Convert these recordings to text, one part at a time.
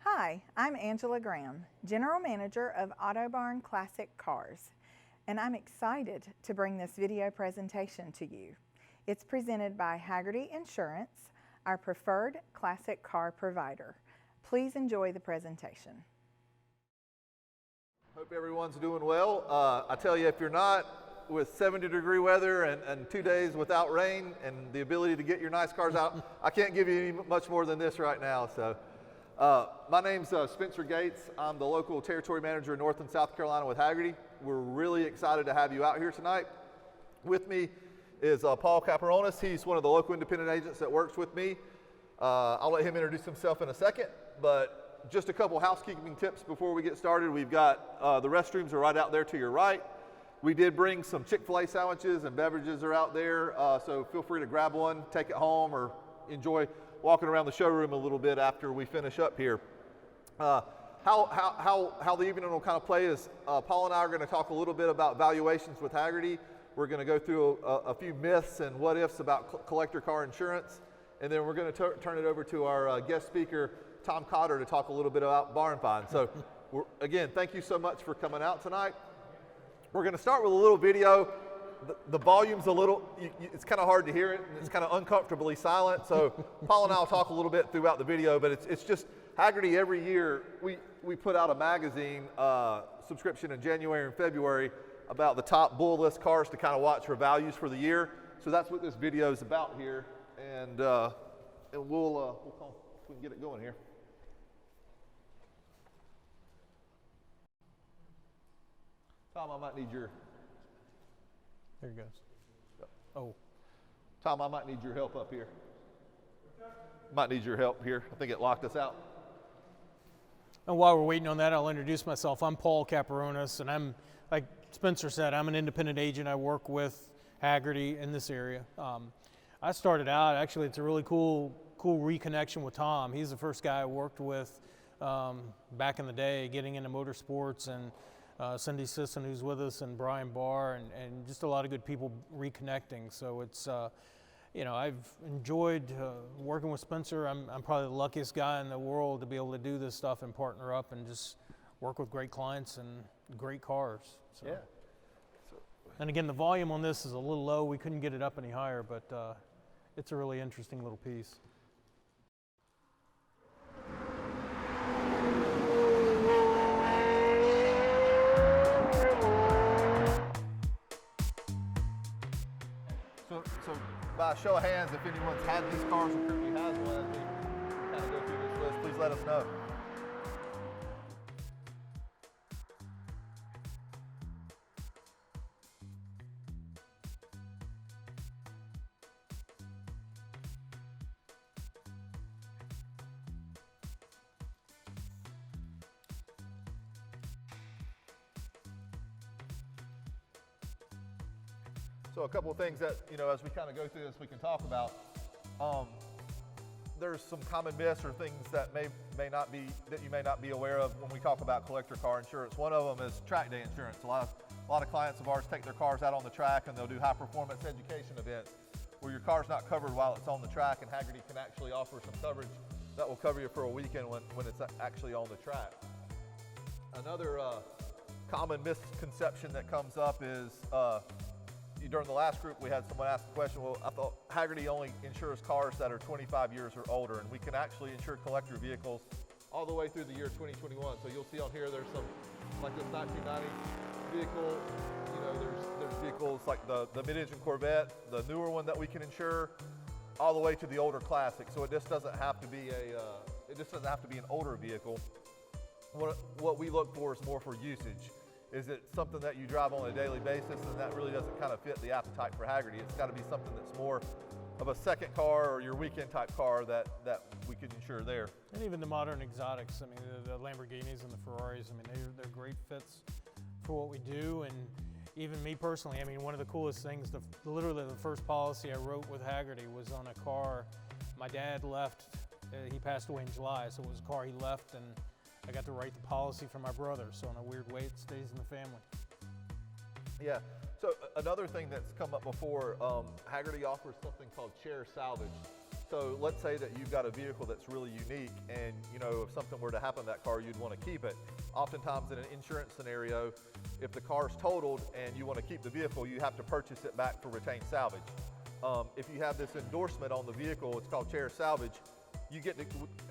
Hi, I'm Angela Graham, General Manager of Autobarn Classic Cars, and I'm excited to bring this video presentation to you. It's presented by Hagerty Insurance, our preferred classic car provider. Please enjoy the presentation. Hope everyone's doing well. I tell you, if you're not, with 70-degree weather and 2 days without rain and the ability to get your nice cars out, I can't give you any much more than this right now. So, my name's Spencer Gates. I'm the local territory manager in North and South Carolina with Hagerty. We're really excited to have you out here tonight. With me is Paul Caperonis. He's one of the local independent agents that works with me. I'll let him introduce himself in a second, but just a couple housekeeping tips before we get started. We've got the restrooms are right out there to your right. We did bring some Chick-fil-A sandwiches and beverages are out there, so feel free to grab one, take it home, or enjoy walking around the showroom a little bit after we finish up here. How the evening will kind of play is Paul and I are going to talk a little bit about valuations with Hagerty. We're going to go through a few myths and what ifs about collector car insurance, and then we're going to turn it over to our guest speaker, Tom Cotter, to talk a little bit about barn find. So again, thank you so much for coming out tonight. We're going to start with a little video. The volume's a little, it's kind of hard to hear it, and it's kind of uncomfortably silent. So Paul and I will talk a little bit throughout the video, but it's just Hagerty every year, we put out a magazine subscription in January and February about the top bull list cars to kind of watch for values for the year. So that's what this video is about here. And we'll call, if we can get it going here. Tom, I might need your. There he goes. Oh. Tom, I might need your help up here. Might need your help here. I think it locked us out. And while we're waiting on that, I'll introduce myself. I'm Paul Caperonis, and I'm, like Spencer said, I'm an independent agent. I work with Hagerty in this area. I started out, actually, it's a really cool reconnection with Tom. He's the first guy I worked with back in the day, getting into motorsports, and Cindy Sisson, who's with us, and Brian Barr, and just a lot of good people reconnecting. So it's, I've enjoyed working with Spencer. I'm probably the luckiest guy in the world to be able to do this stuff and partner up and just work with great clients and great cars. So. Yeah. And again, the volume on this is a little low. We couldn't get it up any higher, but it's a really interesting little piece. So by a show of hands, if anyone's had these cars or currently has one, as we kind of go through this list, please let us know. So a couple of things that, as we kind of go through this, we can talk about. There's some common myths or things that you may not be aware of when we talk about collector car insurance. One of them is track day insurance. A lot of clients of ours take their cars out on the track and they'll do high performance education events where your car's not covered while it's on the track, and Hagerty can actually offer some coverage that will cover you for a weekend when it's actually on the track. Another common misconception that comes up is during the last group, we had someone ask the question, well, I thought Hagerty only insures cars that are 25 years or older, and we can actually insure collector vehicles all the way through the year 2021. So you'll see on here, there's some, like this 1990 vehicle, there's vehicles like the mid-engine Corvette, the newer one that we can insure, all the way to the older classic. So it just doesn't have to be an older vehicle. What we look for is more for usage. Is it something that you drive on a daily basis, and that really doesn't kind of fit the appetite for Hagerty? It's got to be something that's more of a second car or your weekend type car that we could insure there. And even the modern exotics, I mean, the Lamborghinis and the Ferraris, I mean, they're great fits for what we do. And even me personally, I mean, one of the coolest things, literally the first policy I wrote with Hagerty was on a car my dad left. He passed away in July, so it was a car he left, and I got to write the policy for my brother, so in a weird way, it stays in the family. Yeah, so another thing that's come up before, Hagerty offers something called chair salvage. So let's say that you've got a vehicle that's really unique, and you know, if something were to happen to that car, you'd want to keep it. Oftentimes in an insurance scenario, if the car's totaled and you want to keep the vehicle, you have to purchase it back for retained salvage. If you have this endorsement on the vehicle, it's called Chair Salvage, you get to,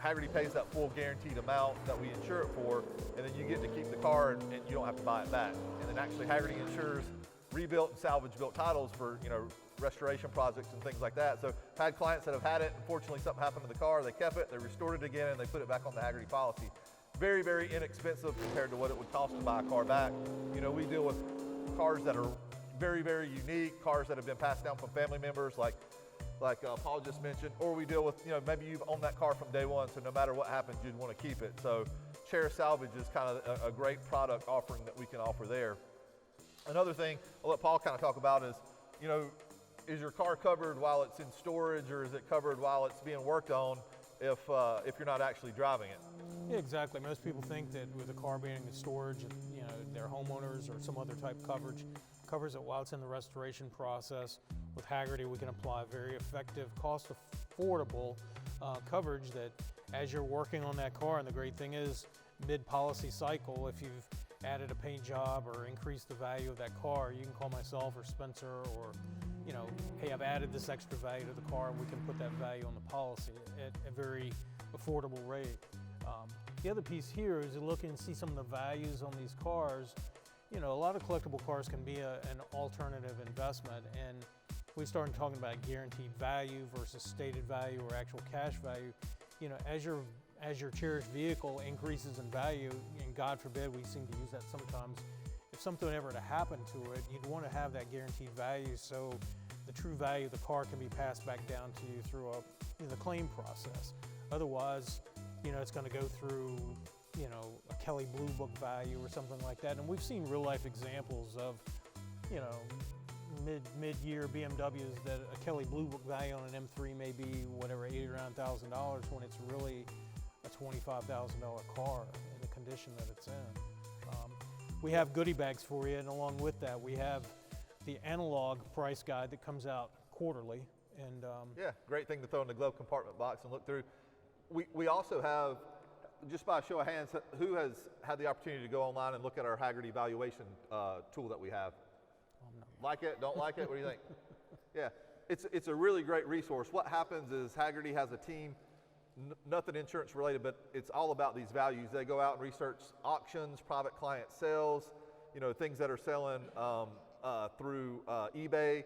Hagerty pays that full guaranteed amount that we insure it for, and then you get to keep the car and you don't have to buy it back. And then actually Hagerty insures rebuilt and salvage built titles for, you know, restoration projects and things like that. So I've had clients that have had it, unfortunately something happened to the car, they kept it, they restored it again, and they put it back on the Hagerty policy. Very, very inexpensive compared to what it would cost to buy a car back. You know, we deal with cars that are very, very unique, cars that have been passed down from family members like Paul just mentioned, or we deal with, you know, maybe you've owned that car from day one, so no matter what happens, you'd want to keep it. So Chair Salvage is kind of a great product offering that we can offer there. Another thing I'll let Paul kind of talk about is, you know, is your car covered while it's in storage, or is it covered while it's being worked on if you're not actually driving it? Yeah, exactly. Most people think that with a car being in storage, you know, their homeowners or some other type of coverage covers it while it's in the restoration process. With Hagerty, we can apply very effective, cost affordable coverage that as you're working on that car, and the great thing is mid-policy cycle, if you've added a paint job or increased the value of that car, you can call myself or Spencer or, you know, hey, I've added this extra value to the car, and we can put that value on the policy at a very affordable rate. The other piece here is to look and see some of the values on these cars. You know, a lot of collectible cars can be an alternative investment, and we started talking about guaranteed value versus stated value or actual cash value. You know, as your cherished vehicle increases in value, and God forbid, we seem to use that sometimes, if something ever to happen to it, you'd want to have that guaranteed value so the true value of the car can be passed back down to you through the claim process. Otherwise, you know, it's going to go through, you know, a Kelley Blue Book value or something like that. And we've seen real life examples of, you know, mid-year BMWs that a Kelley Blue Book value on an M3 may be whatever, $80,000 or $90,000 when it's really a $25,000 car in the condition that it's in. We have goodie bags for you, and along with that, we have the analog price guide that comes out quarterly. And yeah, great thing to throw in the glove compartment box and look through. We also have, just by a show of hands, who has had the opportunity to go online and look at our Hagerty valuation tool that we have? Like it, don't like it, what do you think? Yeah, it's a really great resource. What happens is Hagerty has a team, nothing insurance related, but it's all about these values. They go out and research auctions, private client sales, you know, things that are selling through eBay.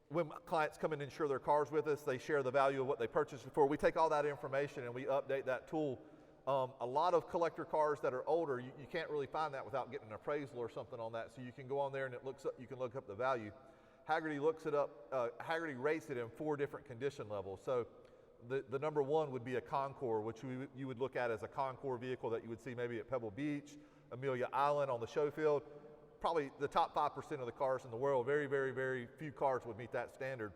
When clients come and insure their cars with us, they share the value of what they purchased before. We take all that information and we update that tool. A lot of collector cars that are older, you can't really find that without getting an appraisal or something on that. So you can go on there and it looks up, you can look up the value. Hagerty looks it up, Hagerty rates it in 4 different condition levels. So the number 1 would be a Concours, which you would look at as a Concours vehicle that you would see maybe at Pebble Beach, Amelia Island on the show field. Probably the top 5% of the cars in the world, very, very, very few cars would meet that standard.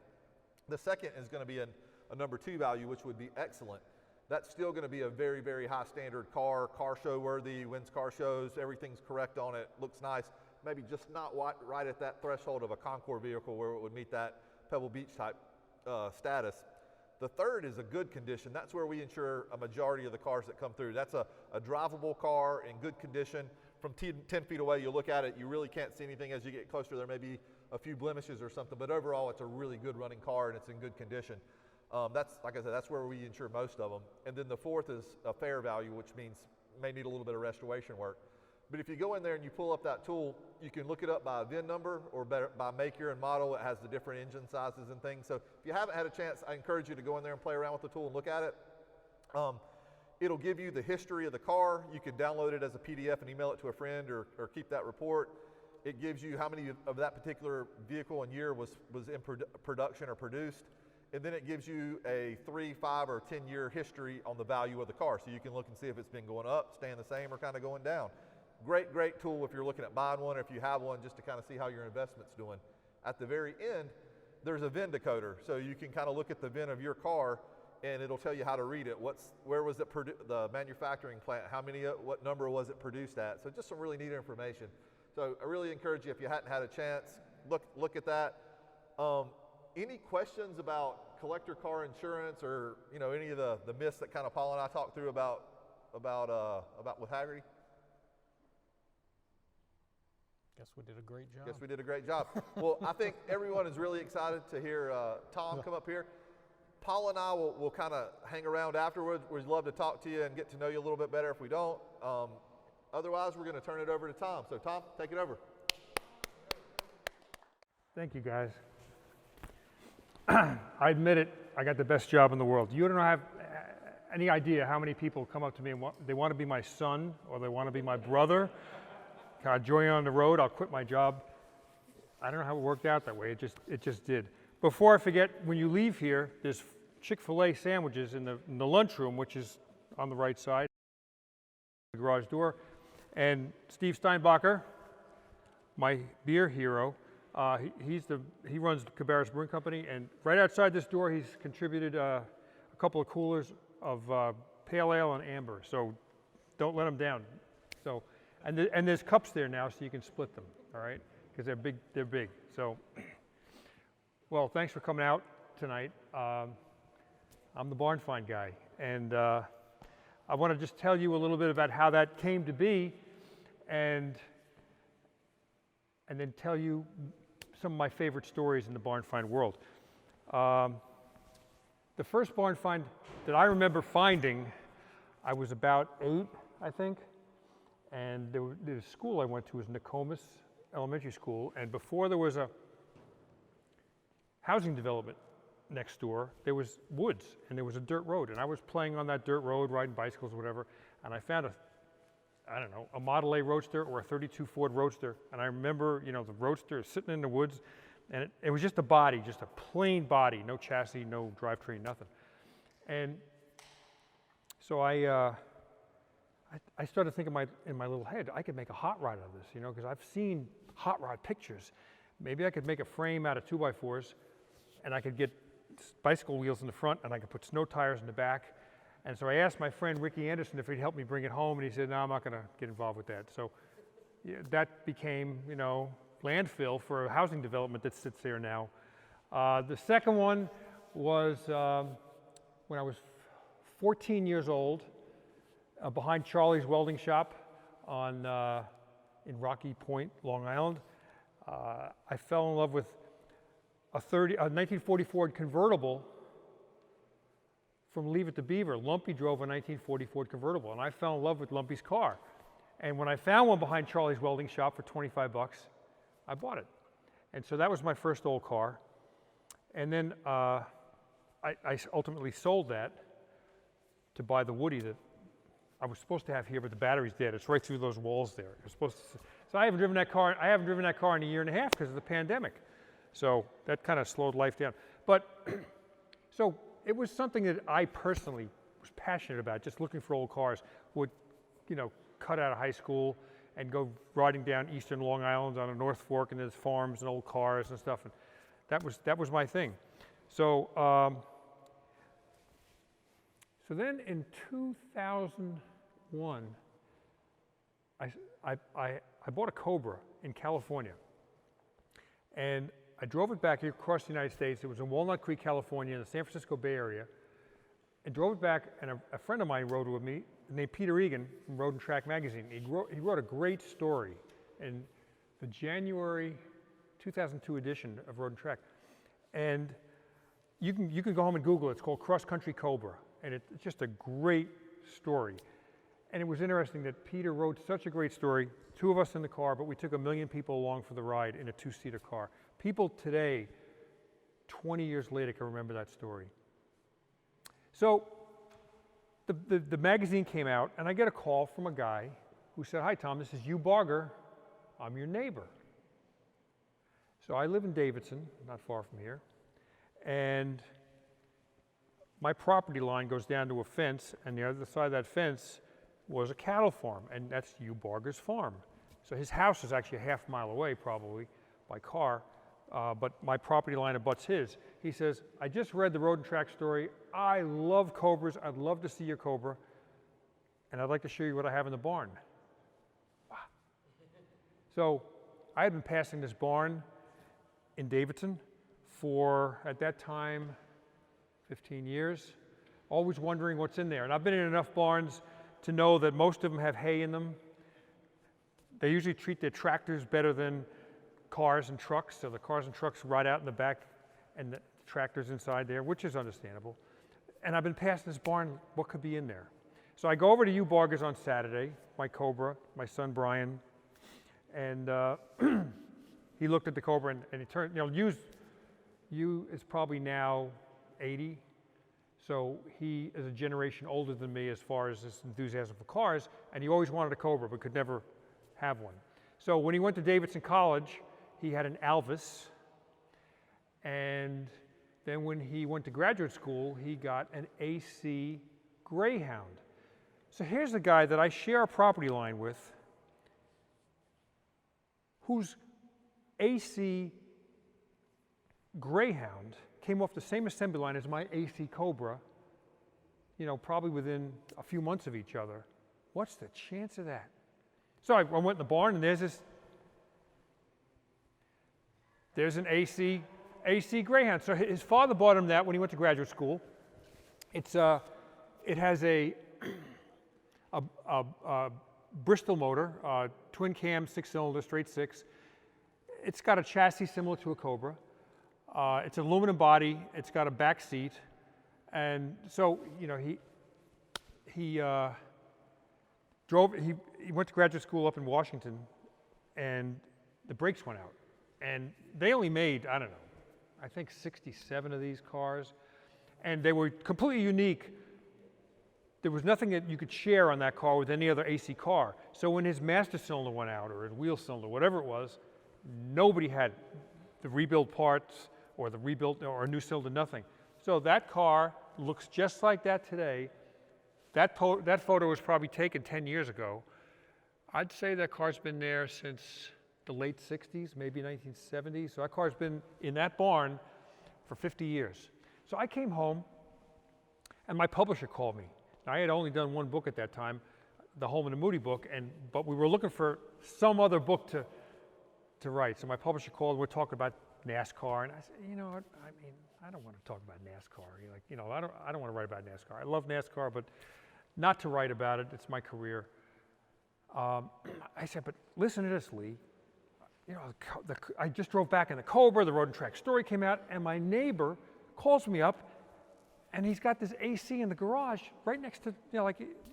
The second is going to be a number 2 value, which would be excellent. That's still going to be a very, very high standard car show worthy, wins car shows, everything's correct on it, looks nice. Maybe just not right at that threshold of a Concours vehicle where it would meet that Pebble Beach type status. The third is a good condition. That's where we insure a majority of the cars that come through. That's a drivable car in good condition. From 10 feet away, you look at it, you really can't see anything. As you get closer, there may be a few blemishes or something, but overall, it's a really good running car and it's in good condition. That's, like I said, that's where we insure most of them. And then the fourth is a fair value, which means may need a little bit of restoration work. But if you go in there and you pull up that tool, you can look it up by VIN number or by make, year, and model. It has the different engine sizes and things. So if you haven't had a chance, I encourage you to go in there and play around with the tool and look at it. It'll give you the history of the car. You can download it as a PDF and email it to a friend or keep that report. It gives you how many of that particular vehicle and year was in production or produced. And then it gives you a 3, 5, or 10 year history on the value of the car. So you can look and see if it's been going up, staying the same, or kind of going down. Great, great tool if you're looking at buying one or if you have one, just to kind of see how your investment's doing. At the very end, there's a VIN decoder. So you can kind of look at the VIN of your car and it'll tell you how to read it. Where was it the manufacturing plant? What number was it produced at? So just some really neat information. So I really encourage you, if you hadn't had a chance, look at that. Any questions about collector car insurance, or any of the myths that kind of Paul and I talked through about with Hagerty? Guess we did a great job. Guess we did a great job. Well, I think everyone is really excited to hear Tom come up here. Paul and I will kind of hang around afterwards. We'd love to talk to you and get to know you a little bit better if we don't. Otherwise, we're going to turn it over to Tom. So Tom, take it over. Thank you, guys. I admit it, I got the best job in the world. You don't have any idea how many people come up to me and they want to be my son or they want to be my brother. Can I join you on the road? I'll quit my job. I don't know how it worked out that way. It just did. Before I forget, when you leave here, there's Chick-fil-A sandwiches in the lunchroom, which is on the right side, the garage door. And Steve Steinbacher, my beer hero, he runs Cabarrus Brewing Company, and right outside this door, he's contributed a couple of coolers of pale ale and amber. So don't let him down. So, and there's cups there now, so you can split them. All right, because they're big. They're big. So, well, thanks for coming out tonight. I'm the barn find guy, and I want to just tell you a little bit about how that came to be, and then tell you some of my favorite stories in the barn find world. The first barn find that I remember finding, I was about 8, I think, and the school I went to was Nokomis Elementary School, and before there was a housing development next door, there was woods, and there was a dirt road, and I was playing on that dirt road, riding bicycles or whatever, and I found a Model A Roadster or a 32 Ford Roadster, and I remember, the Roadster sitting in the woods, and it was just a body, just a plain body, no chassis, no drivetrain, nothing. And so I started thinking in my little head, I could make a hot rod out of this, because I've seen hot rod pictures. Maybe I could make a frame out of 2x4s, and I could get bicycle wheels in the front, and I could put snow tires in the back. And so I asked my friend Ricky Anderson if he'd help me bring it home, and he said, no, I'm not going to get involved with that. So yeah, that became, landfill for a housing development that sits there now. The second one was when I was 14 years old, behind Charlie's Welding Shop in Rocky Point, Long Island. I fell in love with a 1940 Ford convertible from Leave It to Beaver. Lumpy drove a 1940 Ford convertible, and I fell in love with Lumpy's car. And when I found one behind Charlie's Welding Shop for 25 bucks, I bought it. And so that was my first old car. And then I ultimately sold that to buy the Woody that I was supposed to have here, but the battery's dead. It's right through those walls there. So I haven't driven that car. I haven't driven that car in a year and a half because of the pandemic. So that kind of slowed life down. But so it was something that I personally was passionate about, just looking for old cars. Would, cut out of high school and go riding down eastern Long Island on a North Fork, and there's farms and old cars and stuff. And that was my thing. So so then in 2001, I bought a Cobra in California, and I drove it back here across the United States. It was in Walnut Creek, California, in the San Francisco Bay Area. And drove it back, and a friend of mine rode with me, named Peter Egan from Road and Track magazine. He wrote a great story in the January 2002 edition of Road and Track. And you can go home and Google it. It's called Cross Country Cobra, and it's just a great story. And it was interesting that Peter wrote such a great story, 2 of us in the car, but we took 1 million people along for the ride in a 2-seater car. People today, 20 years later, can remember that story. So the magazine came out, and I get a call from a guy who said, hi, Tom, this is Hugh Barger. I'm your neighbor. So I live in Davidson, not far from here, and my property line goes down to a fence, and the other side of that fence was a cattle farm, and that's Hugh Barger's farm. So his house is actually a half mile away, probably, by car, but my property line abuts his. He says, I just read the Road and Track story. I love Cobras. I'd love to see your Cobra, and I'd like to show you what I have in the barn. Wow. So I had been passing this barn in Davidson for, at that time, 15 years, always wondering what's in there. And I've been in enough barns to know that most of them have hay in them. They usually treat their tractors better than cars and trucks, so the cars and trucks ride out in the back and the tractor's inside there, which is understandable. And I've been passing this barn, what could be in there? So I go over to Hugh Barger's on Saturday, my Cobra, my son Brian, and he looked at the Cobra and he turned, Hugh is probably now 80, so he is a generation older than me as far as his enthusiasm for cars, and he always wanted a Cobra but could never have one. So when he went to Davidson College, he had an Alvis, and then when he went to graduate school, he got an AC Greyhound. So here's the guy that I share a property line with, whose AC Greyhound came off the same assembly line as my AC Cobra, probably within a few months of each other. What's the chance of that? So I went in the barn, and there's an AC Greyhound. So his father bought him that when he went to graduate school. It has a Bristol motor, twin cam, 6-cylinder, straight six. It's got a chassis similar to a Cobra. It's an aluminum body. It's got a back seat, and so he drove. He went to graduate school up in Washington, and the brakes went out, and they only made, I don't know, I think 67 of these cars, and they were completely unique. There was nothing that you could share on that car with any other AC car. So when his master cylinder went out, or his wheel cylinder, whatever it was, nobody had the rebuild parts or the rebuilt or a new cylinder, nothing. So that car looks just like that today. That photo was probably taken 10 years ago. I'd say that car's been there since the late 60s, maybe 1970s. So that car's been in that barn for 50 years. So I came home, and my publisher called me. I had only done one book at that time, the Holman and Moody book, but we were looking for some other book to write. So my publisher called, and we're talking about NASCAR, and I said, what, I don't want to talk about NASCAR. I don't want to write about NASCAR. I love NASCAR, but not to write about it. It's my career. I said, but listen to this, Lee. I just drove back in the Cobra, the Road and Track story came out, and my neighbor calls me up, and he's got this AC in the garage right next to,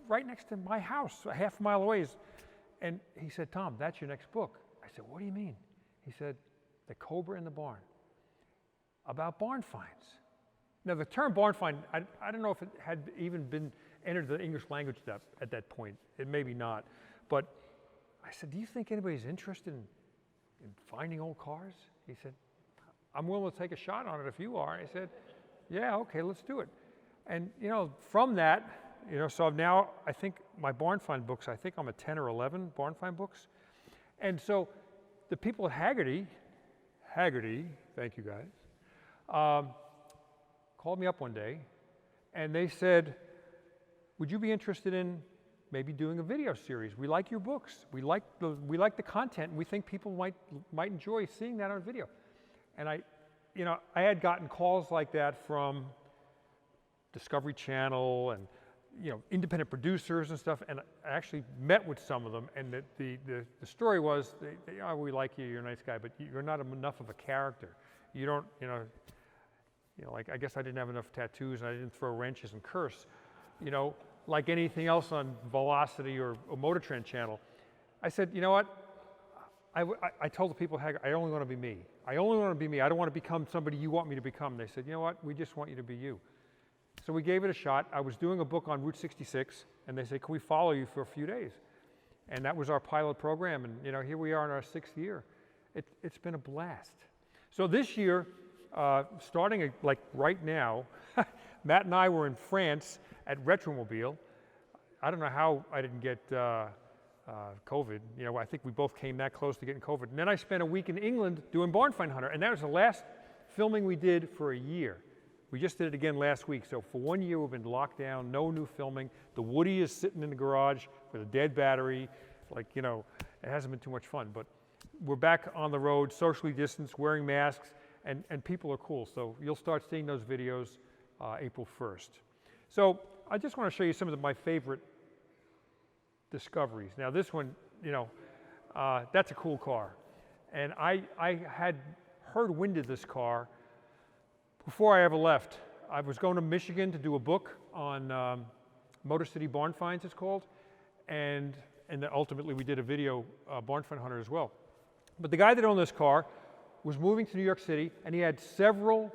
right next to my house, a half mile away. And he said, Tom, that's your next book. I said, what do you mean? He said, The Cobra in the Barn, about barn finds. Now the term barn find, I don't know if it had even been entered the English language at that point. It may be not. But I said, do you think anybody's interested in finding old cars? He said, I'm willing to take a shot on it if you are. I said, yeah, okay, let's do it. And from that, so now I think my barn find books, I think I'm at 10 or 11 barn find books. And so the people at Hagerty, thank you guys, called me up one day, and they said, would you be interested in maybe doing a video series? We like your books. We like the content, and we think people might enjoy seeing that on video. And I had gotten calls like that from Discovery Channel and independent producers and stuff, and I actually met with some of them, and the story was, we like you, you're a nice guy, but you're not enough of a character. You don't, I guess I didn't have enough tattoos, and I didn't throw wrenches and curse, like anything else on Velocity or Motor Trend Channel. I said, you know what? I told the people, I only want to be me. I only want to be me. I don't want to become somebody you want me to become. They said, you know what? We just want you to be you. So we gave it a shot. I was doing a book on Route 66, and they said, can we follow you for a few days? And that was our pilot program, and here we are in our 6th year. It's been a blast. So this year, starting like right now, Matt and I were in France at Retromobile. I don't know how I didn't get COVID. I think we both came that close to getting COVID. And then I spent a week in England doing Barn Find Hunter, and that was the last filming we did for a year. We just did it again last week. So for 1 year, we've been locked down, no new filming. The Woody is sitting in the garage with a dead battery. It hasn't been too much fun, but we're back on the road, socially distanced, wearing masks, and people are cool. So you'll start seeing those videos April 1st. So I just want to show you some of my favorite discoveries. Now this one, you know, that's a cool car. And I had heard wind of this car before I ever left. I was going to Michigan to do a book on Motor City Barn Finds, it's called. And then ultimately we did a video, Barn Find Hunter as well. But the guy that owned this car was moving to New York City, and he had several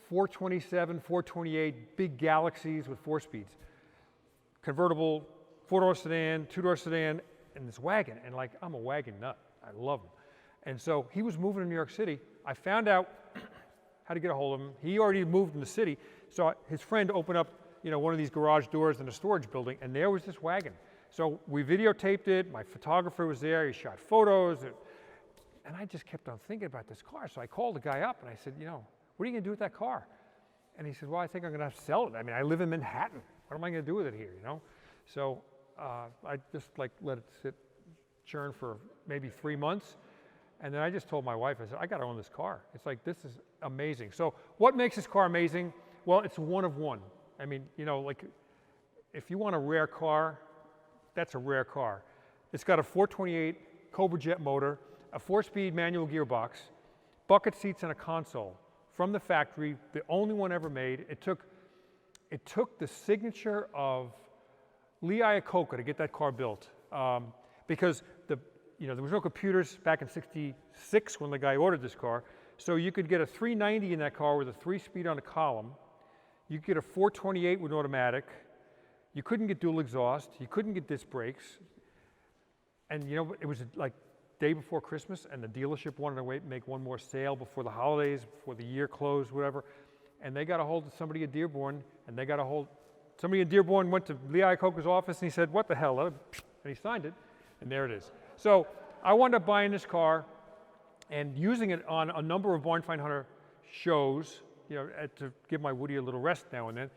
427, 428 big Galaxies with 4-speeds. Convertible, 4-door sedan, 2-door sedan, and this wagon. And like, I'm a wagon nut. I love them. And so he was moving to New York City. I found out how to get a hold of him. He already moved in the city. So his friend opened up, you know, one of these garage doors in a storage building, and there was this wagon. So we videotaped it. My photographer was there. He shot photos. And I just kept on thinking about this car. So I called the guy up and I said, you know, what are you going to do with that car? And he said, well, I think I'm going to have to sell it. I mean, I live in Manhattan. What am I going to do with it here, you know? So I just like let it sit, churn for maybe 3 months. And then I just told my wife, I said, I got to own this car. It's like, this is amazing. So what makes this car amazing? Well, it's one of one. I mean, you know, like if you want a rare car, that's a rare car. It's got a 428 Cobra Jet motor, a 4-speed manual gearbox, bucket seats and a console from the factory, the only one ever made. It took the signature of Lee Iacocca to get that car built, because there was no computers back in '66 when the guy ordered this car. So you could get a 390 in that car with a 3-speed on the column. You could get a 428 with automatic. You couldn't get dual exhaust. You couldn't get disc brakes. And you know, it was like day before Christmas, and the dealership wanted to make one more sale before the holidays, before the year closed, whatever. And they got a hold of somebody at Dearborn, and somebody in Dearborn went to Lee Iacocca's office, and he said, what the hell? And he signed it, and there it is. So I wound up buying this car and using it on a number of Barn Find Hunter shows, you know, to give my Woody a little rest now and then.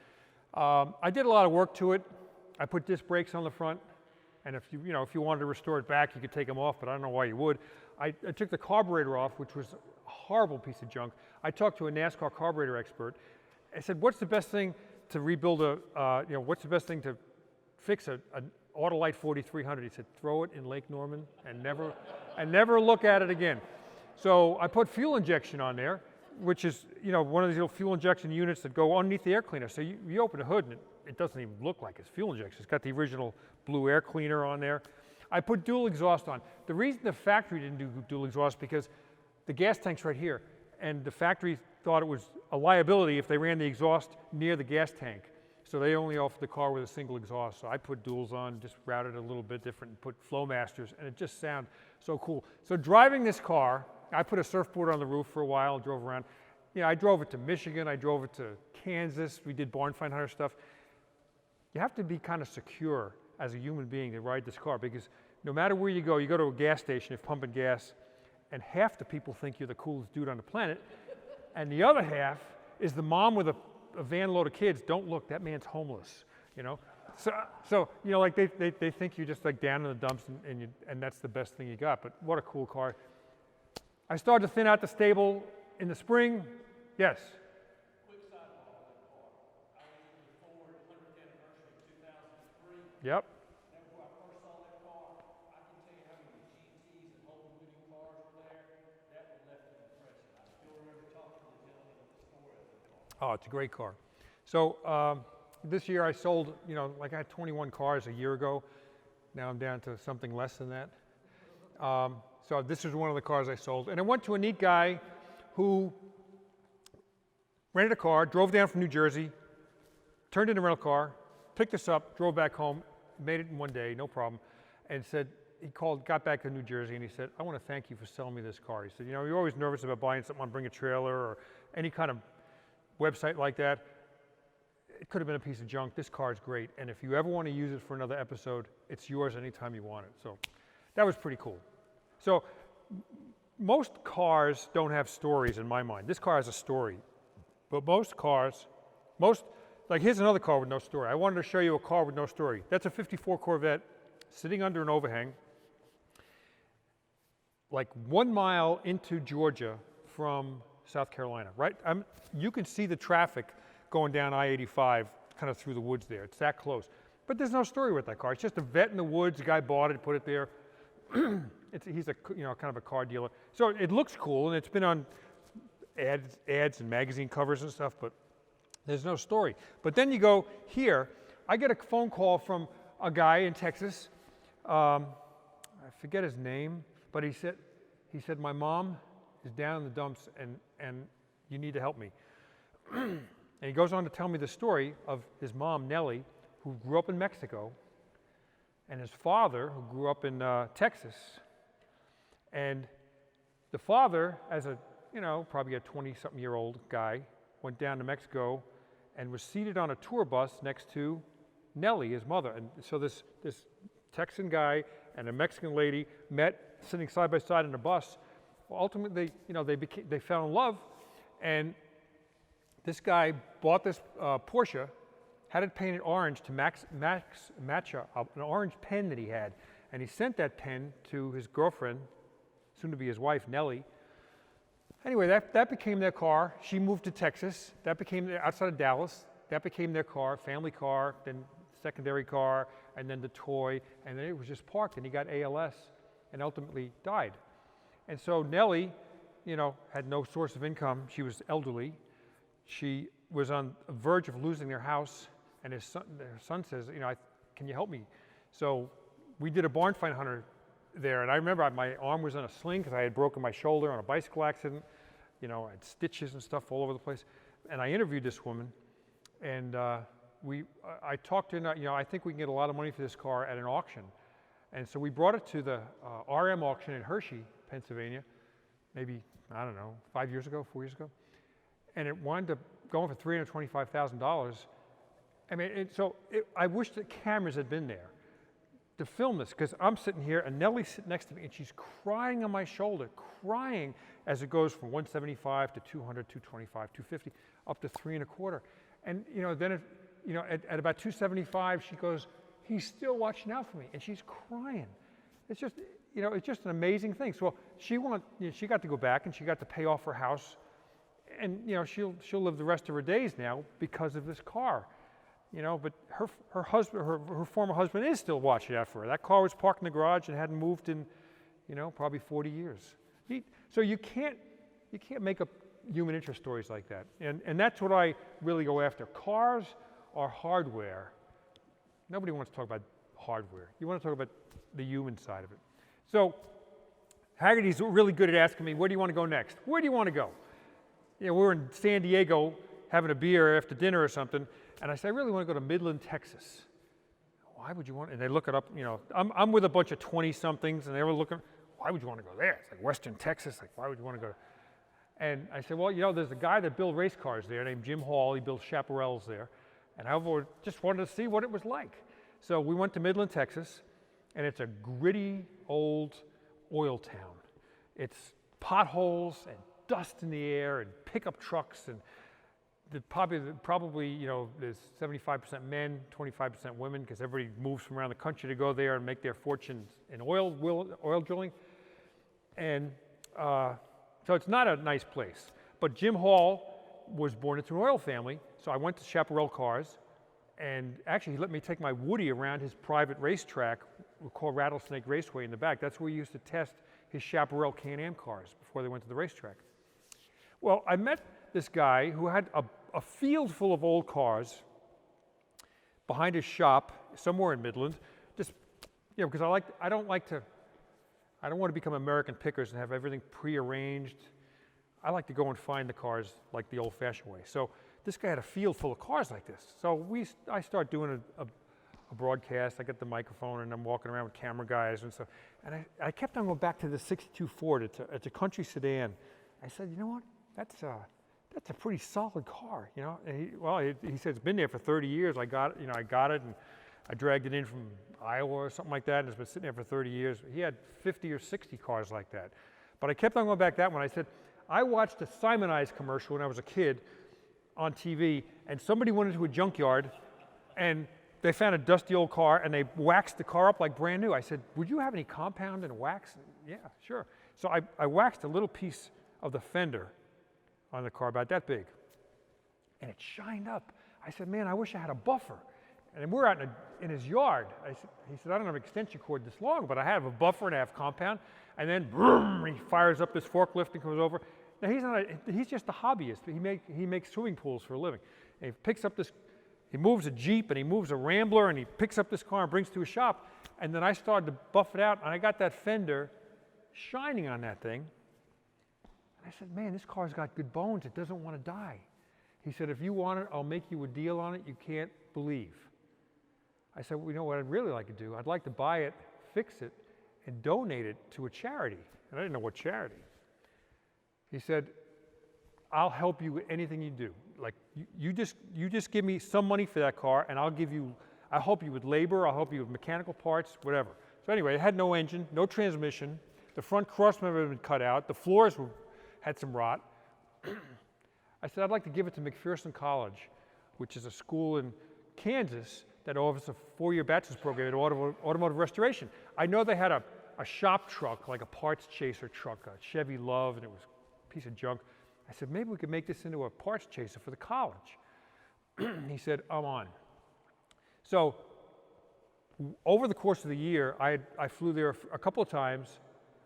I did a lot of work to it. I put disc brakes on the front, and if you wanted to restore it back, you could take them off, but I don't know why you would. I took the carburetor off, which was a horrible piece of junk. I talked to a NASCAR carburetor expert. I said, what's the best thing to rebuild what's the best thing to fix an Autolite 4300? He said, throw it in Lake Norman and never look at it again. So I put fuel injection on there, which is, you know, one of these little fuel injection units that go underneath the air cleaner. So you open the hood and it doesn't even look like it's fuel injection. It's got the original blue air cleaner on there. I put dual exhaust on. The reason the factory didn't do dual exhaust because the gas tank's right here, and the factory thought it was a liability if they ran the exhaust near the gas tank. So they only offered the car with a single exhaust. So I put duals on, just routed it a little bit different, and put Flowmasters, and it just sounded so cool. So driving this car, I put a surfboard on the roof for a while, drove around. You know, I drove it to Michigan, I drove it to Kansas, we did Barn Find Hunter stuff. You have to be kind of secure as a human being to ride this car, because no matter where you go to a gas station, if pumping gas, and half the people think you're the coolest dude on the planet, and the other half is the mom with a van load of kids. Don't look, that man's homeless, you know? So you know, like they think you're just like down in the dumps and that's the best thing you got, but what a cool car. I started to thin out the stable in the spring, yes. Quick sidebar on that car. I was in the Ford 100th anniversary of 2003. Yep. When I first saw that car, I can tell you how many GTs and Holden Gooding cars were there. That one left an impression. I still remember talking to the gentleman at the store of the car. Oh, it's a great car. So this year I sold, you know, like I had 21 cars a year ago. Now I'm down to something less than that. So this is one of the cars I sold. And I went to a neat guy who rented a car, drove down from New Jersey, turned in a rental car, picked us up, drove back home, made it in one day, no problem, and said, got back to New Jersey, and he said, I want to thank you for selling me this car. He said, you know, you're always nervous about buying something on Bring a Trailer or any kind of website like that. It could have been a piece of junk. This car is great, and if you ever want to use it for another episode, it's yours anytime you want it. So that was pretty cool. So most cars don't have stories in my mind. This car has a story, but most cars, like here's another car with no story. I wanted to show you a car with no story. That's a 54 Corvette sitting under an overhang, like 1 mile into Georgia from South Carolina, right? You can see the traffic going down I-85 kind of through the woods there. It's that close. But there's no story with that car. It's just a vet in the woods. The guy bought it, put it there. He's a kind of a car dealer. So it looks cool, and it's been on ads and magazine covers and stuff, but there's no story. But then you go here. I get a phone call from a guy in Texas. I forget his name, but he said, my mom is down in the dumps, and you need to help me. And he goes on to tell me the story of his mom, Nellie, who grew up in Mexico, and his father, who grew up in Texas. And the father, as a, probably a 20-something-year-old guy, went down to Mexico and was seated on a tour bus next to Nellie, his mother. And so this Texan guy and a Mexican lady met sitting side by side in a bus. Well, ultimately, they fell in love, and this guy bought this Porsche, had it painted orange to match an orange pen that he had, and he sent that pen to his girlfriend, soon to be his wife, Nellie. Anyway, that became their car. She moved to Texas. That became outside of Dallas. That became their car, family car, then secondary car, and then the toy, and then it was just parked, and he got ALS and ultimately died. And so Nellie, had no source of income. She was elderly. She was on the verge of losing their house, and their son says, can you help me? So we did a barn find hunter there, and I remember my arm was in a sling because I had broken my shoulder on a bicycle accident. I had stitches and stuff all over the place. And I interviewed this woman, and I talked to her, I think we can get a lot of money for this car at an auction. And so we brought it to the RM auction in Hershey, Pennsylvania, maybe, 4 years ago. And it wound up going for $325,000. I mean, I wish the cameras had been there to film this, because I'm sitting here and Nellie's sitting next to me and she's crying on my shoulder, crying as it goes from 175 to 200, 225, 250, up to 3.25. And then at about 275, she goes, he's still watching out for me, and she's crying. It's just, it's just an amazing thing. So she got to go back and she got to pay off her house, and she'll live the rest of her days now because of this car. But her husband, her former husband, is still watching out for her. That car was parked in the garage and hadn't moved in, probably 40 years. So you can't make up human interest stories like that. And that's what I really go after. Cars are hardware. Nobody wants to talk about hardware. You want to talk about the human side of it. So Hagerty's really good at asking me, where do you want to go next? Where do you want to go? We're in San Diego having a beer after dinner or something, and I say, I really want to go to Midland, Texas. Why would you want? And they look it up. I'm with a bunch of 20-somethings, and they were looking. Why would you want to go there? It's like Western Texas. Like, why would you want to go? And I said, well, there's a guy that builds race cars there named Jim Hall. He builds chaparrals there, and I just wanted to see what it was like. So we went to Midland, Texas, and it's a gritty old oil town. It's potholes and dust in the air and pickup trucks, and probably there's 75% men, 25% women, because everybody moves from around the country to go there and make their fortunes in oil drilling. And so it's not a nice place. But Jim Hall was born into an oil family, so I went to Chaparral Cars, and actually he let me take my Woody around his private racetrack called Rattlesnake Raceway in the back. That's where he used to test his Chaparral Can-Am cars before they went to the racetrack. Well, I met this guy who had a field full of old cars behind his shop somewhere in Midland, just, because I don't want to become American pickers and have everything prearranged. I like to go and find the cars like the old-fashioned way. So this guy had a field full of cars like this. So I start doing a broadcast. I get the microphone and I'm walking around with camera guys and stuff. And I kept on going back to the 62 Ford. It's a country sedan. I said, you know what? That's a pretty solid car, And he said, it's been there for 30 years. I got it, and I dragged it in from Iowa or something like that, and it's been sitting there for 30 years. He had 50 or 60 cars like that. But I kept on going back that one. I said, I watched a Simonize commercial when I was a kid on TV, and somebody went into a junkyard, and they found a dusty old car, and they waxed the car up like brand new. I said, would you have any compound and wax? Yeah, sure. So I waxed a little piece of the fender on the car, about that big. And it shined up. I said, man, I wish I had a buffer. And we're out in his yard. He said, I don't have an extension cord this long, but I have a buffer and I have compound. And then boom, he fires up this forklift and comes over. Now he's just a hobbyist. He makes swimming pools for a living. And he picks up this, he moves a Jeep and he moves a Rambler and he picks up this car and brings it to a shop. And then I started to buff it out and I got that fender shining on that thing. And I said, man, this car's got good bones. It doesn't want to die. He said, if you want it, I'll make you a deal on it you can't believe. I said, well, you know what I'd really like to do? I'd like to buy it, fix it, and donate it to a charity. And I didn't know what charity. He said, I'll help you with anything you do. Like, you just give me some money for that car, and I'll help you with labor, I'll help you with mechanical parts, whatever. So anyway, it had no engine, no transmission. The front cross member had been cut out. The floors had some rot. I said, I'd like to give it to McPherson College, which is a school in Kansas that offers a 4-year bachelor's program in automotive restoration. I know they had a shop truck, like a parts chaser truck, a Chevy Love, and it was a piece of junk. I said, maybe we could make this into a parts chaser for the college. He said, I'm on. So over the course of the year, I flew there a couple of times.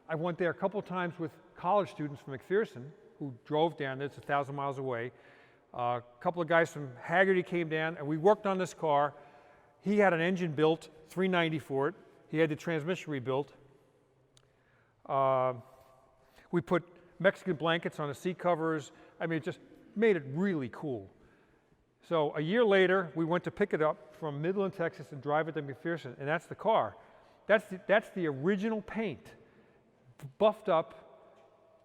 I went there a couple of times with college students from McPherson who drove down there. It's 1,000 miles away. A couple of guys from Hagerty came down, and we worked on this car. He had an engine built, $390 for it. He had the transmission rebuilt. We put Mexican blankets on the seat covers. I mean, it just made it really cool. So a year later, we went to pick it up from Midland, Texas, and drive it to McPherson, and that's the car. That's the original paint, buffed up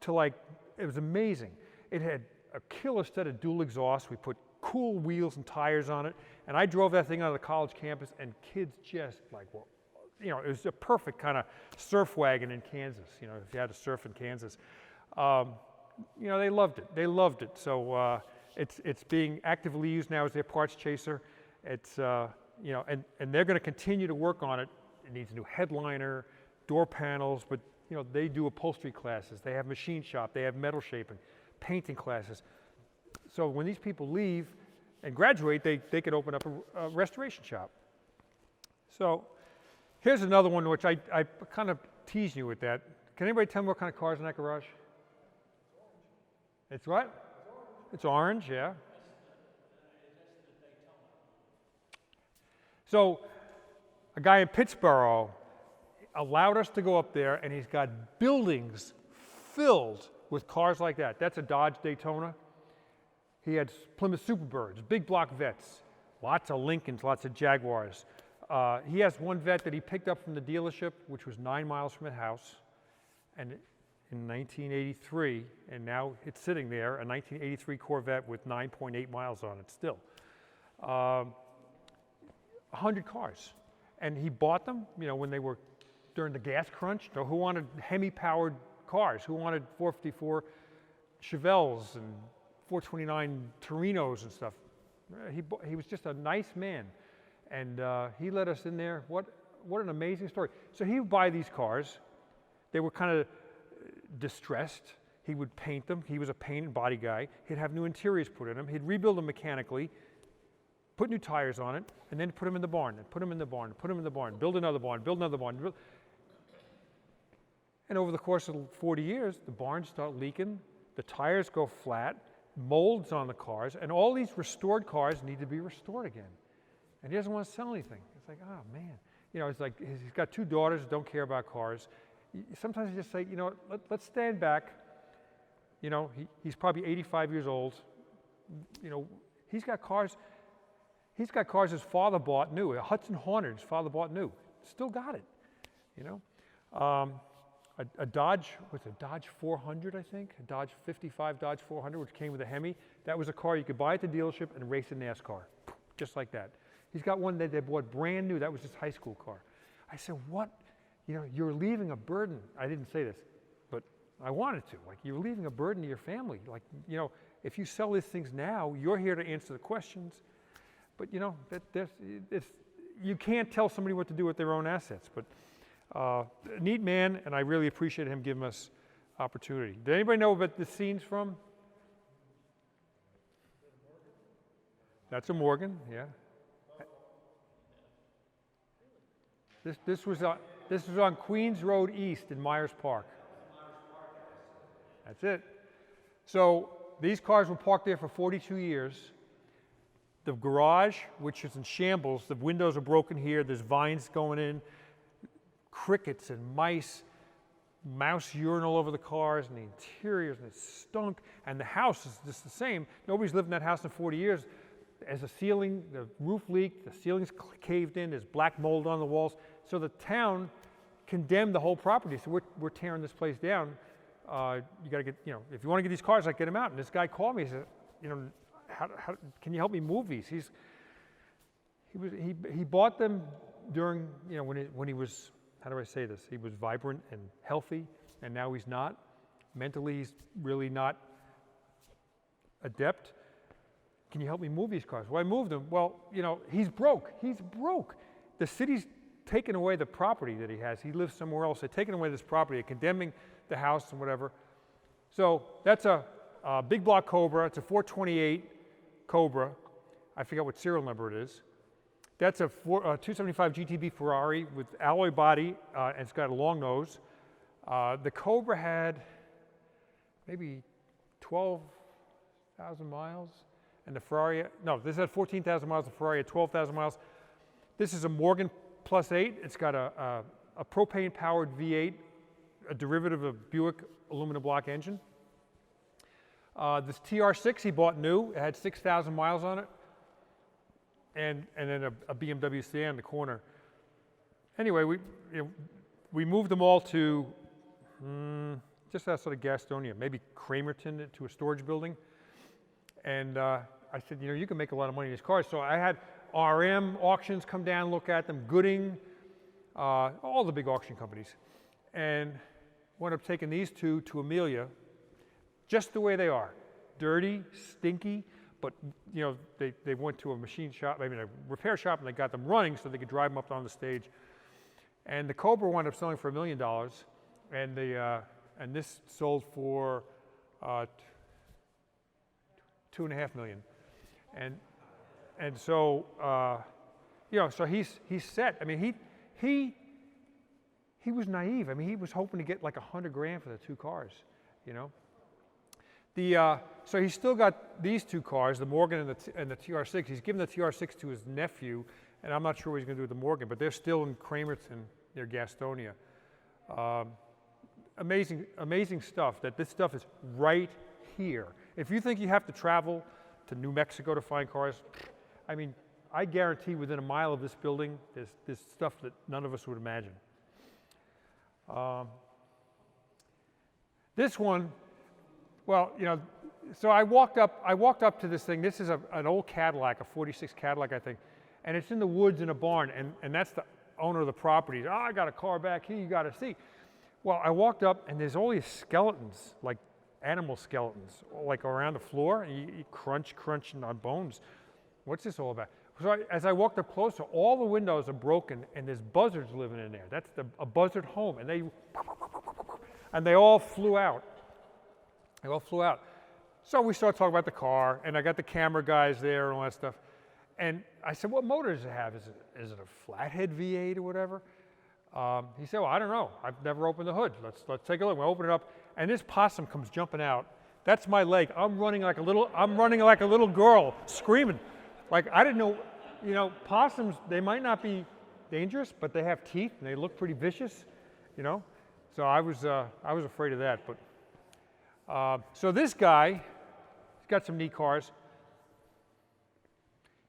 to like, it was amazing. It had a killer set of dual exhausts. We put cool wheels and tires on it, and I drove that thing on the college campus, and kids just like, well, you know, it was a perfect kind of surf wagon in Kansas, you know, if you had to surf in Kansas. You know, they loved it. They loved it. So it's being actively used now as their parts chaser. It's, you know, and they're going to continue to work on it. It needs a new headliner, door panels, but, you know, they do upholstery classes. They have machine shop. They have metal shaping, painting classes. So when these people leave and graduate, they could open up a restoration shop. So here's another one which I kind of tease you with that. Can anybody tell me what kind of car is in that garage? It's what? It's orange, yeah. So a guy in Pittsburgh allowed us to go up there, and he's got buildings filled with cars like that. That's a Dodge Daytona. He had Plymouth Superbirds, big block vets, lots of Lincolns, lots of Jaguars. He has one vet that he picked up from the dealership, which was 9 miles from his house, and in 1983, and now it's sitting there, a 1983 Corvette with 9.8 miles on it still. 100 cars. And he bought them, you know, when they were during the gas crunch. So who wanted Hemi-powered cars? Who wanted 454 Chevelles and 429 Torinos and stuff? He was just a nice man. And he let us in there. What an amazing story. So he would buy these cars. They were kind of distressed. He would paint them. He was a paint and body guy. He'd have new interiors put in them. He'd rebuild them mechanically, put new tires on it, and then put them in the barn, and put them in the barn, put them in the barn, build another barn, build another barn. And over the course of 40 years, the barns start leaking, the tires go flat, molds on the cars, and all these restored cars need to be restored again. And he doesn't want to sell anything. It's like, oh man. You know, it's like he's got 2 daughters that don't care about cars. Sometimes you just say, you know, let's stand back. You know, he's probably 85 years old. You know, he's got cars his father bought new. A Hudson Hornet his father bought new. Still got it, you know. A Dodge, what's a Dodge 400, I think? A Dodge 55 Dodge 400, which came with a Hemi. That was a car you could buy at the dealership and race in NASCAR, just like that. He's got one that they bought brand new. That was his high school car. I said, what? You know, you're leaving a burden. I didn't say this, but I wanted to. Like, you're leaving a burden to your family. Like, you know, if you sell these things now, you're here to answer the questions. But, you know, you can't tell somebody what to do with their own assets. But a neat man, and I really appreciate him giving us opportunity. Did anybody know about the scenes from? That's a Morgan, yeah. This was on Queens Road East in Myers Park. That's it. So these cars were parked there for 42 years. The garage, which is in shambles, the windows are broken here, there's vines going in, crickets and mice, mouse urine all over the cars and the interiors, and it stunk. And the house is just the same. Nobody's lived in that house in 40 years. As the ceiling, the roof leaked, the ceiling's caved in, there's black mold on the walls. So the town condemned the whole property. So we're tearing this place down. You gotta get, if you want to get these cars, like, get them out. And this guy called me, he said, how can you help me move these? He bought them during, when he was, how do I say this? He was vibrant and healthy, and now he's not. Mentally, he's really not adept. Can you help me move these cars? Well, I moved them. Well, he's broke. He's broke. The city's taken away the property that he has. He lives somewhere else. They're taking away this property, condemning the house and whatever. So that's a big block Cobra. It's a 428 Cobra. I forget what serial number it is. That's a 275 GTB Ferrari with alloy body, and it's got a long nose. The Cobra had maybe 12,000 miles, and the Ferrari, no, this had 14,000 miles, the Ferrari had 12,000 miles. This is a Morgan Plus 8. It's got a propane-powered V8, a derivative of Buick aluminum block engine. This TR6 he bought new. It had 6,000 miles on it. And then a BMW sedan in the corner. Anyway, we moved them all to just outside of Gastonia, maybe Cramerton, to a storage building. And I said, you can make a lot of money in these cars. So I had RM auctions come down, look at them, Gooding, all the big auction companies. And wound up taking these two to Amelia, just the way they are. Dirty, stinky, but they went to a machine shop, a repair shop, and they got them running so they could drive them up on the stage. And the Cobra wound up selling for $1 million, and this sold for $2.5 million. And so so he's set. I mean, he was naive. I mean, he was hoping to get like $100,000 for the two cars, So he's still got these two cars, the Morgan and the TR6. He's given the TR6 to his nephew, and I'm not sure what he's going to do with the Morgan, but they're still in Cramerton near Gastonia. Amazing stuff, that this stuff is right here. If you think you have to travel to New Mexico to find cars, I mean, I guarantee within a mile of this building, there's stuff that none of us would imagine. This one, well, so I walked up to this thing. This is an old Cadillac, a 46 Cadillac, I think, and it's in the woods in a barn, and that's the owner of the property. Oh, I got a car back here, you got to see. Well, I walked up, and there's all these skeletons, like animal skeletons, like around the floor, and you crunching on bones. What's this all about? So as I walked up closer, all the windows are broken, and there's buzzards living in there. That's a buzzard home, and they all flew out. They all flew out. So we started talking about the car, and I got the camera guys there and all that stuff. And I said, what motor does it have? Is it a flathead V8 or whatever? He said, well, I don't know. I've never opened the hood. Let's take a look. We open it up, and this possum comes jumping out. That's my leg. I'm running like a little girl, screaming. Like, I didn't know, possums, they might not be dangerous, but they have teeth, and they look pretty vicious, So I was afraid of that, but. So this guy, he's got some neat cars.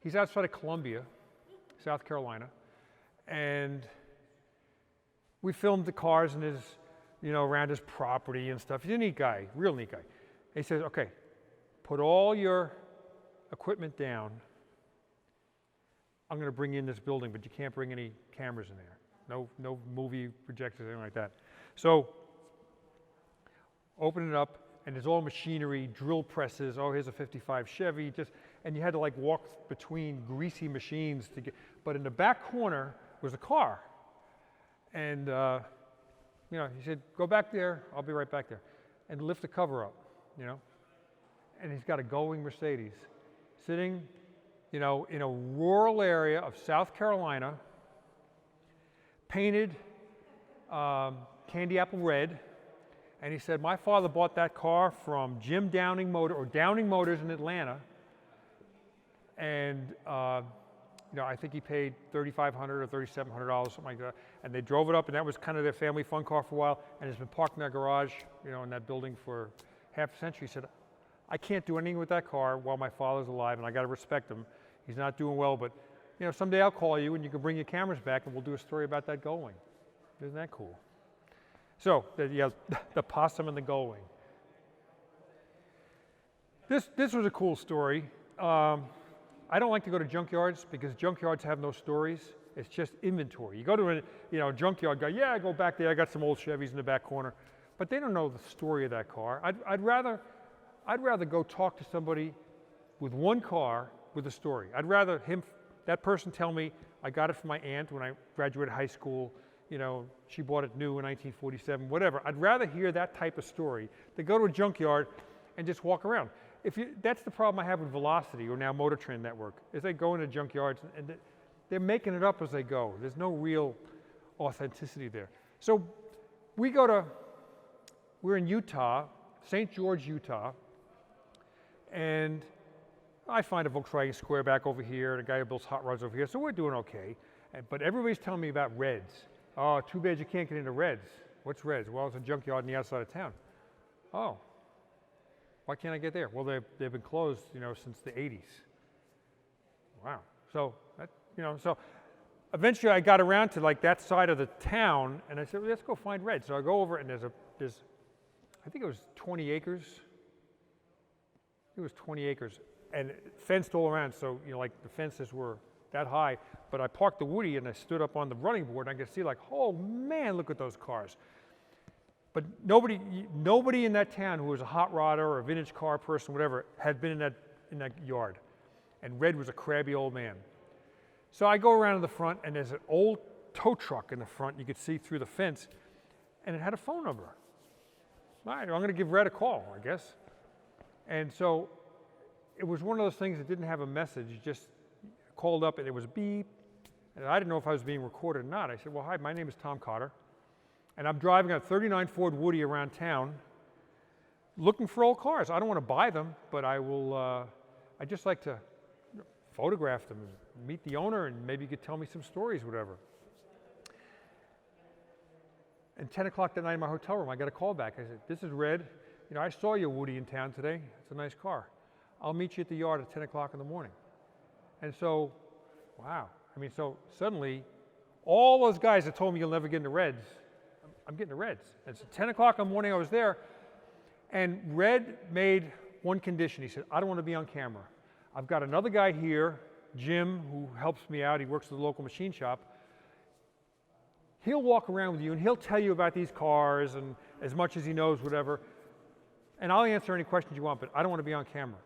He's outside of Columbia, South Carolina, and we filmed the cars and his, around his property and stuff. He's a neat guy, real neat guy. And he says, okay, put all your equipment down. I'm going to bring you in this building, but you can't bring any cameras in there. No movie projectors, anything like that. So open it up, and there's all machinery, drill presses. Oh, here's a 55 Chevy. And you had to like walk between greasy machines to get. But in the back corner was a car, and he said, "Go back there. I'll be right back there," and lift the cover up, And he's got a going Mercedes, sitting you know, in a rural area of South Carolina, painted candy apple red. And he said, my father bought that car from Jim Downing Downing Motors in Atlanta. And you know, I think he paid $3,500 or $3,700, something like that. And they drove it up, and that was kind of their family fun car for a while. And it's been parked in their garage, you know, in that building for half a century. He said, I can't do anything with that car while my father's alive, and I got to respect him. He's not doing well, but you know, someday I'll call you, and you can bring your cameras back, and we'll do a story about that gull-wing. Isn't that cool? So, yeah, the possum and the gull-wing. This was a cool story. I don't like to go to junkyards because junkyards have no stories. It's just inventory. You go to a junkyard guy, yeah, I go back there, I got some old Chevys in the back corner, but they don't know the story of that car. I'd rather go talk to somebody with one car with a story. I'd rather that person tell me, I got it from my aunt when I graduated high school, you know, she bought it new in 1947, whatever. I'd rather hear that type of story than go to a junkyard and just walk around. That's the problem I have with Velocity, or now Motor Trend Network, is they go into junkyards and they're making it up as they go. There's no real authenticity there. So we're in Utah, St. George, Utah, and I find a Volkswagen Square back over here, and a guy who builds hot rods over here, so we're doing okay. But everybody's telling me about Reds. Oh, too bad you can't get into Reds. What's Reds? Well, it's a junkyard on the outside of town. Oh, why can't I get there? Well, they've been closed, you know, since the 80s. Wow. So, so eventually I got around to like that side of the town, and I said, well, let's go find Reds. So I go over, and there's I think it was 20 acres. It was 20 acres, and fenced all around. So, you know, like the fences were that high. But I parked the Woody, and I stood up on the running board, and I could see like, oh man, look at those cars. But nobody in that town who was a hot rodder or a vintage car person, whatever, had been in that yard. And Red was a crabby old man. So I go around to the front, and there's an old tow truck in the front. You could see through the fence, and it had a phone number. All right, I'm going to give Red a call, I guess. And so it was one of those things that didn't have a message. You just called up, and it was beep. And I didn't know if I was being recorded or not. I said, well, hi, my name is Tom Cotter. And I'm driving a 39 Ford Woody around town looking for old cars. I don't want to buy them, but I just like to photograph them, meet the owner, and maybe you could tell me some stories, whatever. And 10 o'clock that night in my hotel room, I got a call back. I said, this is Red. You know, I saw your Woody in town today. It's a nice car. I'll meet you at the yard at 10 o'clock in the morning. And so, wow. I mean, so suddenly, all those guys that told me you'll never get into Reds, I'm getting to Reds. And so 10 o'clock in the morning, I was there, and Red made one condition. He said, I don't want to be on camera. I've got another guy here, Jim, who helps me out. He works at the local machine shop. He'll walk around with you, and he'll tell you about these cars and as much as he knows, whatever. And I'll answer any questions you want, but I don't want to be on camera.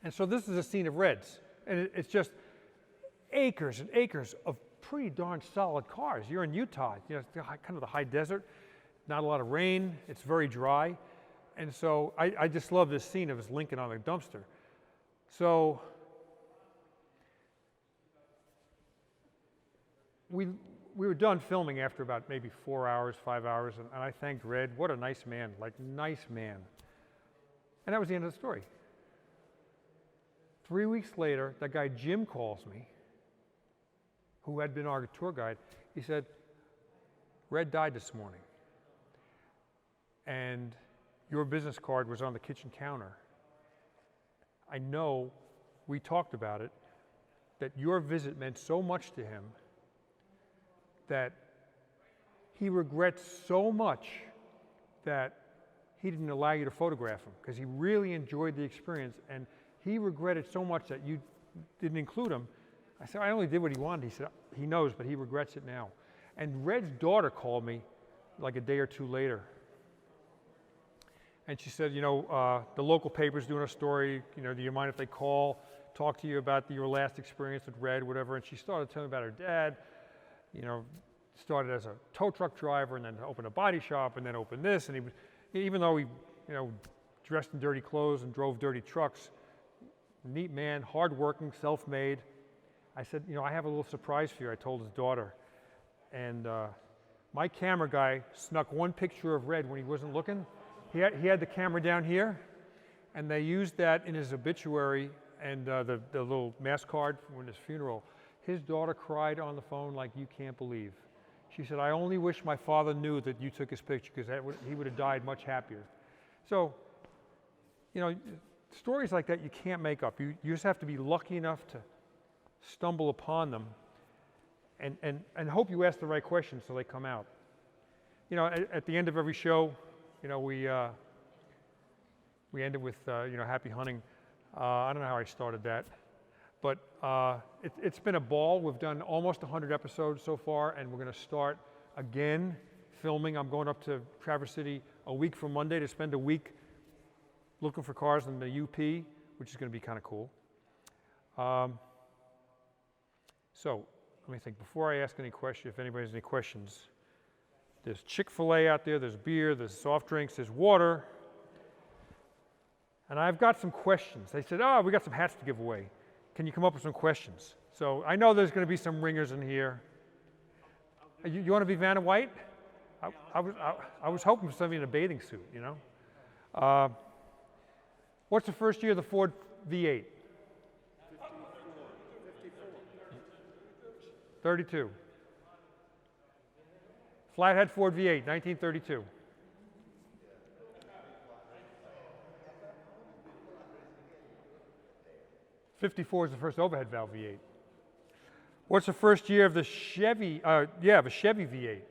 And so this is a scene of Reds. And it's just acres and acres of pretty darn solid cars. You're in Utah, you know, it's kind of the high desert, not a lot of rain, it's very dry. And so I just love this scene of us Lincoln on the dumpster. So we were done filming after about maybe 4 hours, 5 hours, and I thanked Red. What a nice man, like nice man. And that was the end of the story. 3 weeks later, that guy Jim calls me, who had been our tour guide. He said, Red died this morning, and your business card was on the kitchen counter. I know, we talked about it, that your visit meant so much to him that he regrets so much that he didn't allow you to photograph him, because he really enjoyed the experience, and he regretted so much that you didn't include him. I said, I only did what he wanted. He said, he knows, but he regrets it now. And Red's daughter called me like a day or two later. And she said, you know, the local paper's doing a story, you know, do you mind if they talk to you about your last experience with Red, whatever. And she started telling me about her dad, you know, started as a tow truck driver and then opened a body shop and then opened this. And he was, even though he, you know, dressed in dirty clothes and drove dirty trucks, neat man, hardworking, self-made. I said, you know, I have a little surprise for you, I told his daughter. And my camera guy snuck one picture of Red when he wasn't looking. He had the camera down here, and they used that in his obituary and the little mass card from his funeral. His daughter cried on the phone like you can't believe. She said, I only wish my father knew that you took his picture because he would have died much happier. So, you know, stories like that you can't make up. You just have to be lucky enough to stumble upon them and hope you ask the right questions so they come out. You know, at the end of every show, you know, we ended with, you know, happy hunting. I don't know how I started that, but it's been a ball. We've done almost 100 episodes so far, and we're going to start again filming. I'm going up to Traverse City a week from Monday to spend a week looking for cars in the UP, which is going to be kind of cool. So let me think. Before I ask any questions, if anybody has any questions, there's Chick-fil-A out there, there's beer, there's soft drinks, there's water. And I've got some questions. They said, oh, we got some hats to give away. Can you come up with some questions? So I know there's going to be some ringers in here. You want to be Vanna White? I was hoping for somebody in a bathing suit, you know. What's the first year of the Ford V8? 32. Flathead Ford V8, 1932. '54 is the first overhead valve V8. What's the first year of the Chevy? Of a Chevy V8.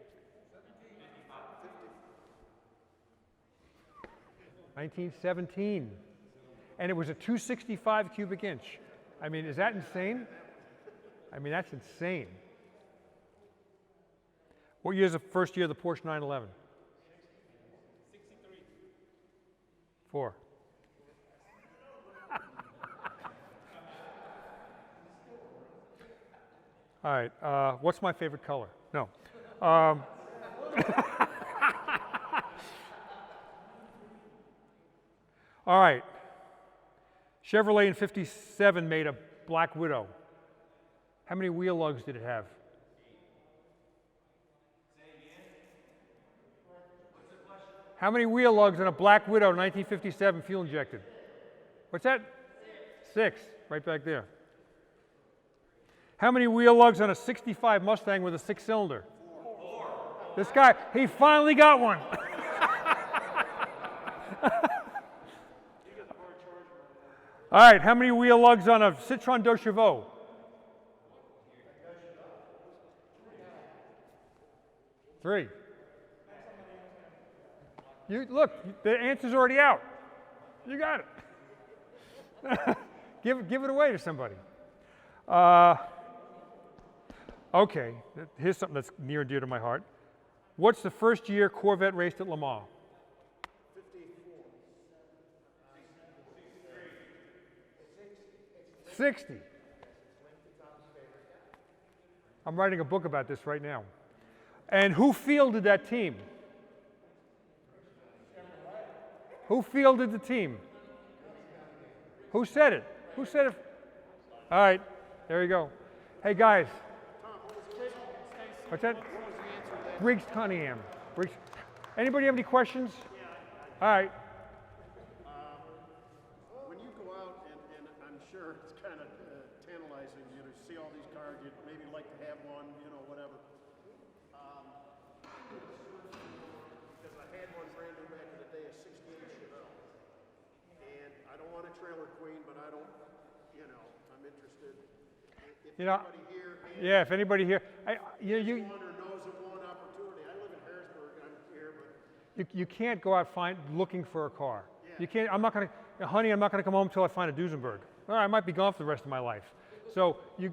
1917, and it was a 265 cubic inch. I mean, is that insane? I mean, that's insane. What year is the first year of the Porsche 911? 63. 4. All right, what's my favorite color? No. All right, Chevrolet in '57 made a Black Widow. How many wheel lugs did it have? How many wheel lugs in a Black Widow 1957 fuel injected? What's that? 6, right back there. How many wheel lugs on a '65 Mustang with a 6-cylinder? 4. This guy, he finally got one. All right, how many wheel lugs on a Citroën Deux Chevaux? 3. You look, the answer's already out. You got it. give it away to somebody. Okay, here's something that's near and dear to my heart. What's the first year Corvette raced at Le Mans? 60. I'm writing a book about this right now. And who fielded that team? Who fielded the team? Who said it? Who said it? All right, there you go. Hey guys. What's that? Briggs Cunningham. Briggs. Anybody have any questions? All right. When you go out, and I'm sure it's kind of tantalizing you to see all these cars, you'd maybe like to have one, you know, whatever. Because I had one brand new back in the day, a '68 Chevelle. And I don't want a trailer queen, but I don't, you know, I'm interested. If You know, anybody here, yeah, if anybody here, you knows of one opportunity. I live in Harrisburg, I'm here, but you can't go out looking for a car. You can't. I'm not going to, honey. I'm not going to come home until I find a Duesenberg. All right, I might be gone for the rest of my life. So you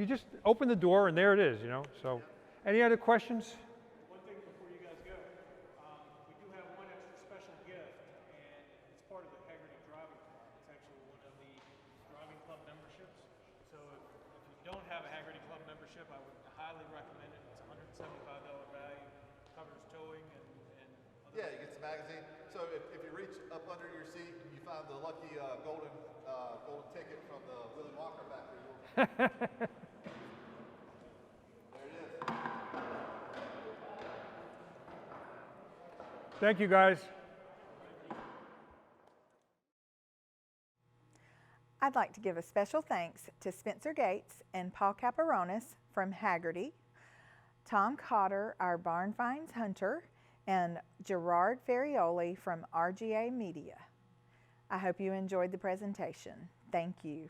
just open the door and there it is. You know. So, any other questions? One thing before you guys go, we do have one extra special gift, and it's part of the Hagerty Driving Club. It's actually one of the driving club memberships. So if you don't have a Hagerty Club membership, I would highly recommend it. It's $175 value, covers towing and other. Yeah, you get the magazine. So if you reach up under your seat, you find the lucky golden ticket Thank you, guys. I'd like to give a special thanks to Spencer Gates and Paul Caparonis from Haggerty, Tom Cotter, our Barn Finds hunter, and Gerard Ferrioli from RGA Media. I hope you enjoyed the presentation. Thank you.